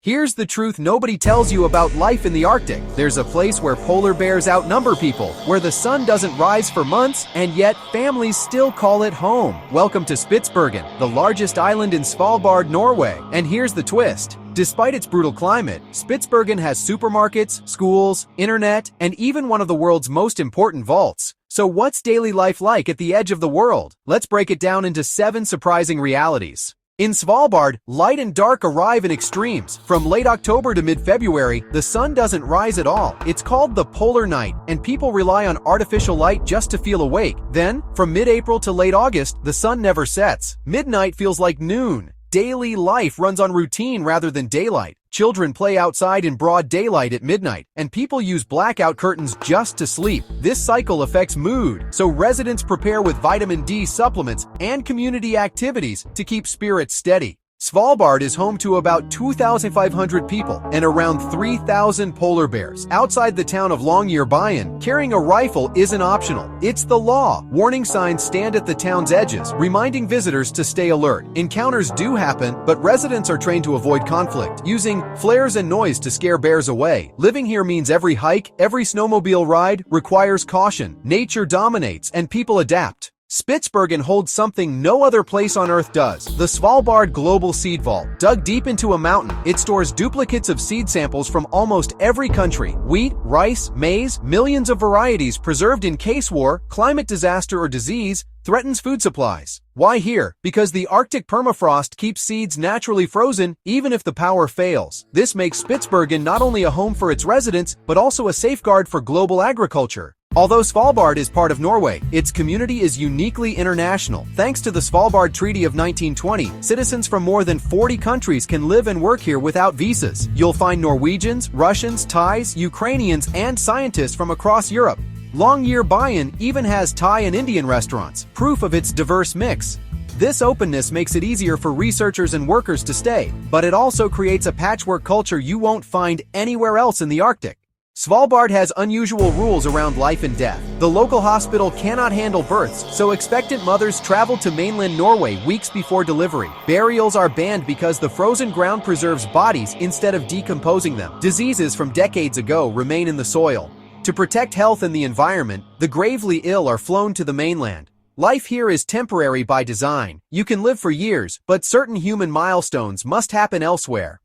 Here's the truth nobody tells you about life in the Arctic. There's a place where polar bears outnumber people, where the sun doesn't rise for months, and yet families still call it home. Welcome to Spitsbergen, the largest island in Svalbard, Norway. And here's the twist. Despite its brutal climate, Spitsbergen has supermarkets, schools, internet, and even one of the world's most important vaults. So what's daily life like at the edge of the world? Let's break it down into 7 surprising realities. In Svalbard, light and dark arrive in extremes. From late October to mid-February, the sun doesn't rise at all. It's called the polar night, and people rely on artificial light just to feel awake. Then, from mid-April to late August, the sun never sets. Midnight feels like noon. Daily life runs on routine rather than daylight. Children play outside in broad daylight at midnight, and people use blackout curtains just to sleep. This cycle affects mood, so residents prepare with vitamin D supplements and community activities to keep spirits steady. Svalbard is home to about 2,500 people and around 3,000 polar bears. Outside the town of Longyearbyen, carrying a rifle isn't optional. It's the law. Warning signs stand at the town's edges, reminding visitors to stay alert. Encounters do happen, but residents are trained to avoid conflict, using flares and noise to scare bears away. Living here means every hike, every snowmobile ride requires caution. Nature dominates, and people adapt. Spitsbergen holds something no other place on Earth does. The Svalbard Global Seed Vault. Dug deep into a mountain, it stores duplicates of seed samples from almost every country. Wheat, rice, maize, millions of varieties preserved in case war, climate disaster, or disease threatens food supplies. Why here? Because the Arctic permafrost keeps seeds naturally frozen even if the power fails. This makes Spitsbergen not only a home for its residents, but also a safeguard for global agriculture. Although Svalbard is part of Norway, its community is uniquely international. Thanks to the Svalbard Treaty of 1920, citizens from more than 40 countries can live and work here without visas. You'll find Norwegians, Russians, Thais, Ukrainians, and scientists from across Europe. Longyearbyen even has Thai and Indian restaurants, proof of its diverse mix. This openness makes it easier for researchers and workers to stay, but it also creates a patchwork culture you won't find anywhere else in the Arctic. Svalbard has unusual rules around life and death. The local hospital cannot handle births, so expectant mothers travel to mainland Norway weeks before delivery. Burials are banned because the frozen ground preserves bodies instead of decomposing them. Diseases from decades ago remain in the soil. To protect health and the environment, the gravely ill are flown to the mainland. Life here is temporary by design. You can live for years, but certain human milestones must happen elsewhere.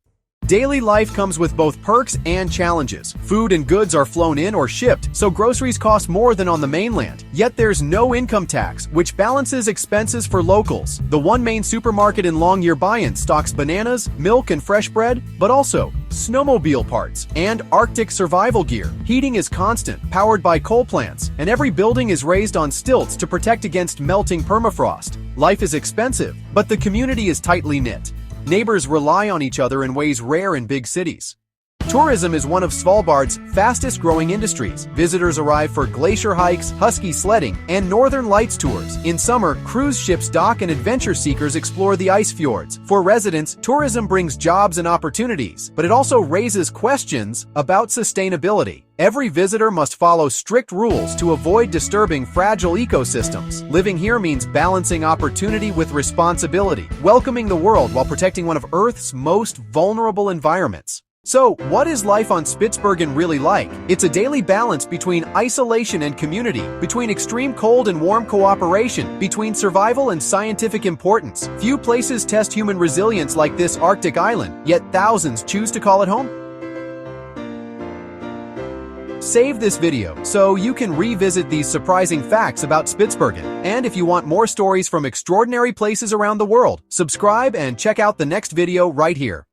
Daily life comes with both perks and challenges. Food and goods are flown in or shipped, so groceries cost more than on the mainland. Yet there's no income tax, which balances expenses for locals. The one main supermarket in Longyearbyen stocks bananas, milk, and fresh bread, but also snowmobile parts and Arctic survival gear. Heating is constant, powered by coal plants, and every building is raised on stilts to protect against melting permafrost. Life is expensive, but the community is tightly knit. Neighbors rely on each other in ways rare in big cities. Tourism is one of Svalbard's fastest-growing industries. Visitors arrive for glacier hikes, husky sledding, and northern lights tours. In summer, cruise ships dock and adventure seekers explore the ice fjords. For residents, tourism brings jobs and opportunities, but it also raises questions about sustainability. Every visitor must follow strict rules to avoid disturbing fragile ecosystems. Living here means balancing opportunity with responsibility, welcoming the world while protecting one of Earth's most vulnerable environments. So, what is life on Spitsbergen really like? It's a daily balance between isolation and community, between extreme cold and warm cooperation, between survival and scientific importance. Few places test human resilience like this Arctic island, yet thousands choose to call it home. Save this video so you can revisit these surprising facts about Spitsbergen. And if you want more stories from extraordinary places around the world, subscribe and check out the next video right here.